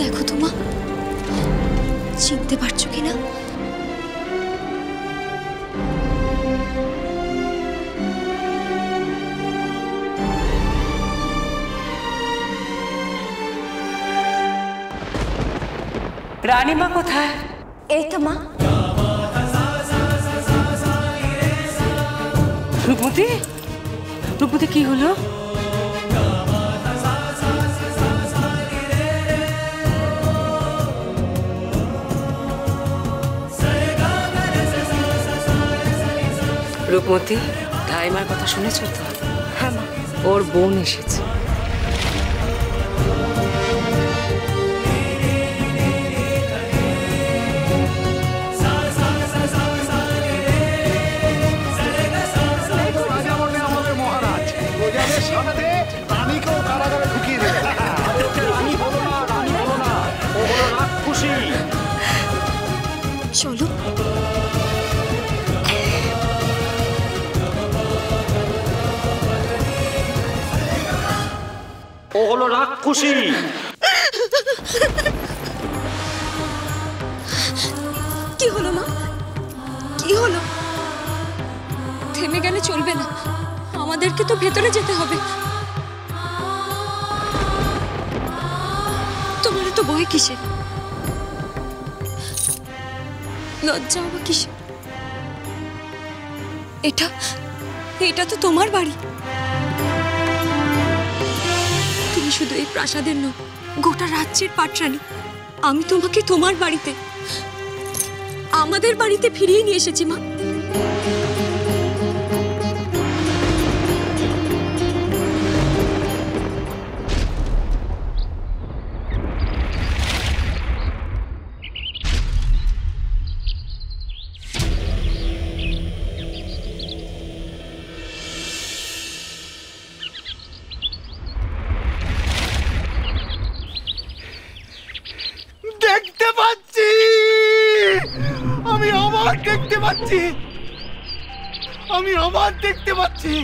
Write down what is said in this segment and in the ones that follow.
দেখো তো মা, চিনতে পারছো কিনা? রানীমা কোথায়? এই তো মা। রূপমতি, রূপমতি কি হলো? রূপমতি, ধাইমার কথা শুনেছো তো? হ্যাঁ মা। ওর বোন এসেছে। চলো। ও হলো রাক্ষসী। কি হলো মা, কি হলো? থেমে গেলে চলবে না, আমাদেরকে তো ভেতরে যেতে হবে। তোমার তো ভয় কিসের? লজ্জা বা কিসের? এটা তো তোমার বাড়ি। তুমি শুধু এই প্রাসাদের নও, গোটা রাজ্যের পাটরানী। আমি তোমাকে তোমার বাড়িতে, আমাদের বাড়িতে ফিরিয়ে নিয়ে এসেছি মা। দেখতে পাচ্ছি, আমি আবার দেখতে পাচ্ছি, আমি আবার দেখতে পাচ্ছি।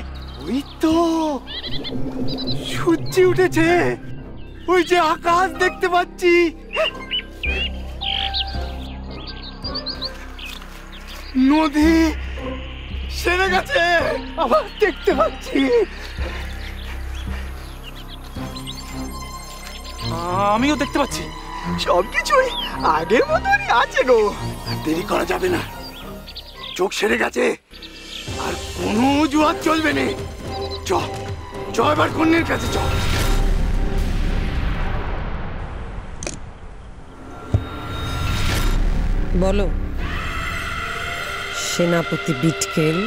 ওই তো সূর্য উঠেছে, ওই যে আকাশ দেখতে পাচ্ছি। নদী সেরে গেছে, আবার দেখতে পাচ্ছি। আমিও দেখতে পাচ্ছি, সবকিছুই আগের মতনই আছে গো। দেরি করা যাবে না, চোখ সেরে গেছে, আর কোনো অজুহাত চলবে না। চ চ, এবার কন্যের কাছে চ। বলো সেনাপতি বিটকেল,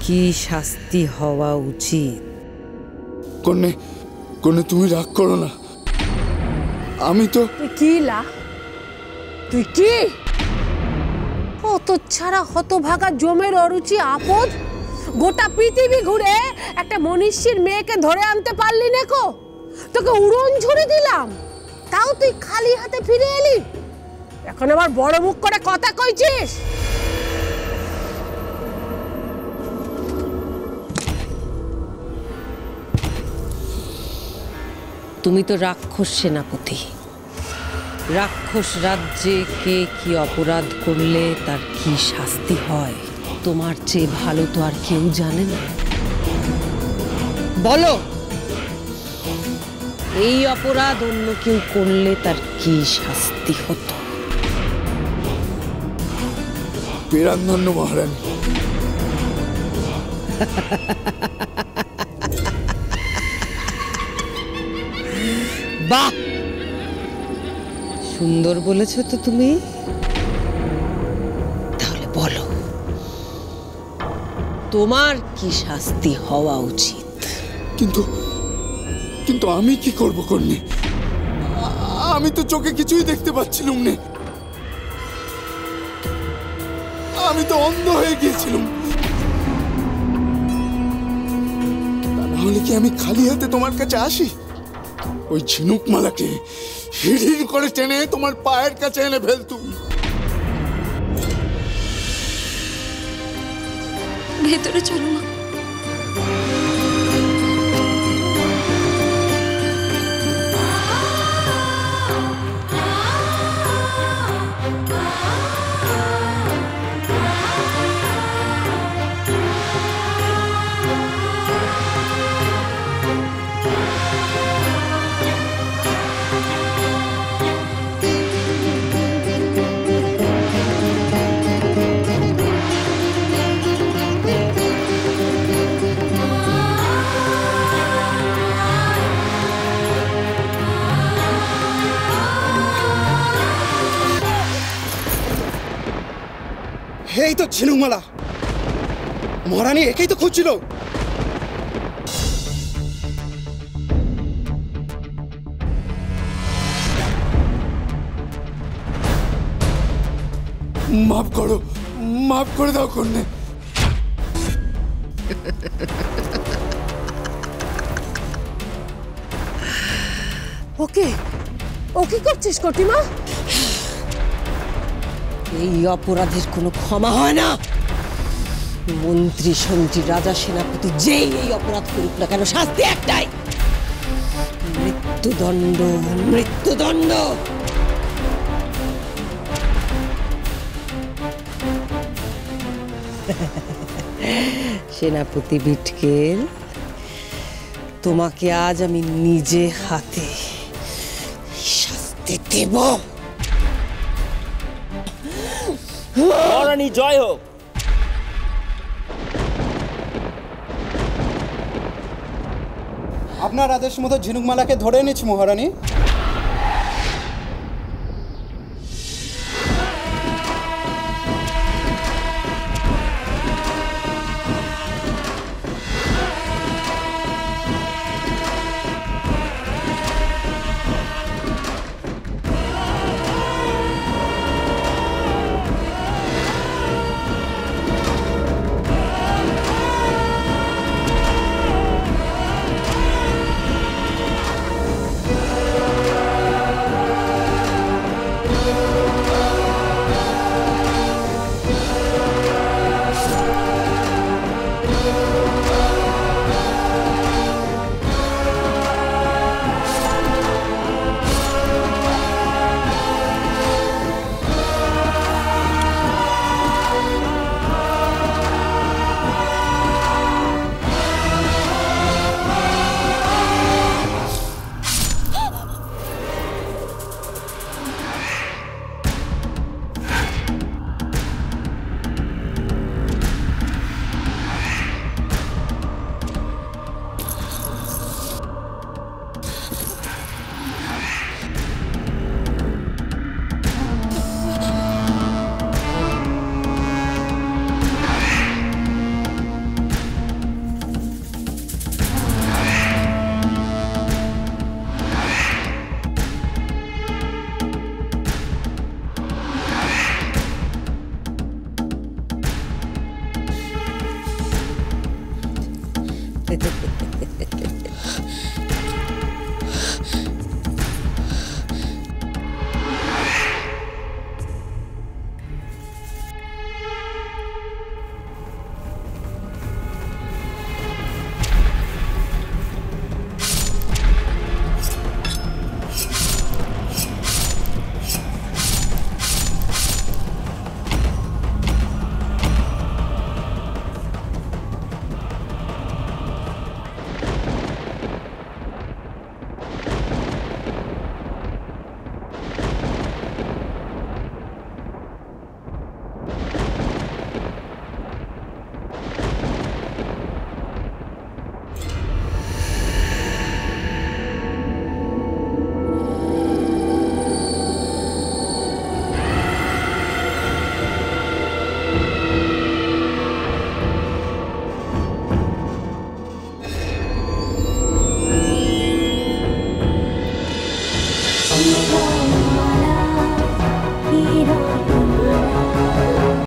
কি শাস্তি হওয়া উচিত? কন্যে, কন্যে তুমি রাগ করো না। আমি তো তুই কি অত ছাড়া হতভাগা জমের অরুচি আপদ? গোটা পৃথিবী ঘুরে একটা মনীষীর মেয়েকে ধরে আনতে পারলি না কো? তোকে উড়ন ঝুড়ি দিলাম, তাও তুই খালি হাতে ফিরে এলি। এখন আবার বড় মুখ করে কথা কইছিস? তুমি তো রাক্ষস সেনাপতি। রাক্ষস রাজ্যে কে কি অপরাধ করলে তার কি শাস্তি হয় তোমার চেয়ে ভালো তো আর কেউ জানে না। বলো, এই অপরাধ অন্য কেউ করলে তার কি শাস্তি হতো? পেরান্ধন্য মহারানী। বাহ, সুন্দর বলেছো তো তুমি। তাহলে বলো, তোমার কি শাস্তি হওয়া উচিত? কিন্তু কিন্তু আমি কি করব কন্যে? আমি তো চোখে কিছুই দেখতে পাচ্ছিলাম না, আমি তো অন্ধ হয়ে গিয়েছিলাম। তা না হলে কি আমি খালি হাতে তোমার কাছে আসি? ওই ঝিনুক মালাকে হিড় করে টেনে তোমার পায়ের কাছে এনে ফেলতুম। ভেতরে চলো মা। এই তো ঝিনুকমালা, মহারানী একেই তো খুঁজছিল। মাফ করো, মাফ করে দাও কন্যা। ওকে ও কি করছিস কটিমা? এই অপরাধের কোনো ক্ষমা হয় না। মন্ত্রী সন্ত্রী রাজা সেনাপতি যেই এই অপরাধ করুক না কেন, শাস্তি একটাই, মৃত্যুদণ্ড, মৃত্যুদণ্ড। সেনাপতি বিটকেল, তোমাকে আজ আমি নিজে হাতে শাস্তি দেব। মহারানী জয় হোক। আপনার আদেশ মতো ঝিনুকমালাকে ধরে এনেছি মহারানী।